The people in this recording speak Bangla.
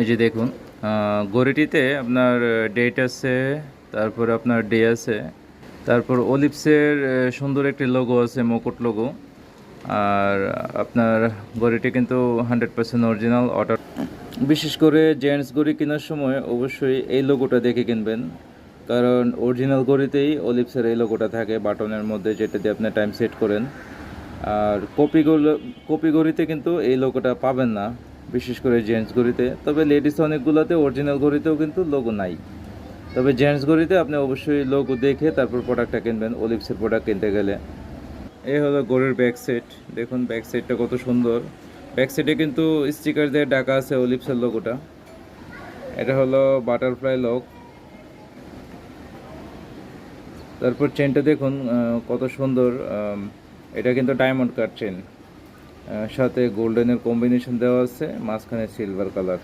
এই যে দেখুন, ঘড়িটিতে আপনার ডেট আছে, তারপর আপনার ডে আছে, তারপর ওলিপসের সুন্দর একটি লোগো আছে, মুকুট লোগো। আর আপনার ঘড়িটি কিন্তু 100% অরিজিনাল অর্ডার। বিশেষ করে জেন্টস ঘড়ি কেনার সময় অবশ্যই এই লোগোটা দেখে কিনবেন, কারণ অরিজিনাল ঘড়িতেই ওলিপসের এই লোগোটা থাকে বাটনের মধ্যে, যেটা দিয়ে আপনি টাইম সেট করেন। আর কপি ঘড়িতে কিন্তু এই লোগোটা পাবেন না, বিশেষ করে জেন্টস ঘড়িতে। তবে লেডিস অনেকগুলোতে অরিজিনাল ঘড়িতেও কিন্তু লোগো নাই। তবে জেন্টস ঘড়িতে আপনি অবশ্যই লোগো দেখে তারপর প্রোডাক্টটা কিনবেন, ওলিপসের প্রোডাক্ট কিনতে গেলে। এই হলো ঘড়ির ব্যাক সাইড। দেখুন ব্যাক সাইডটা কত সুন্দর। ব্যাক সাইডে কিন্তু স্টিকার দিয়ে ঢাকা আছে ওলিপসের লোগোটা। এটা হলো বাটারফ্লাই লক। তারপর চেনটা দেখুন কত সুন্দর। এটা কিন্তু ডায়মন্ড কাট চেন, সাথে গোল্ডেনের কম্বিনেশন দেওয়া আছে, মাঝখানে সিলভার কালার।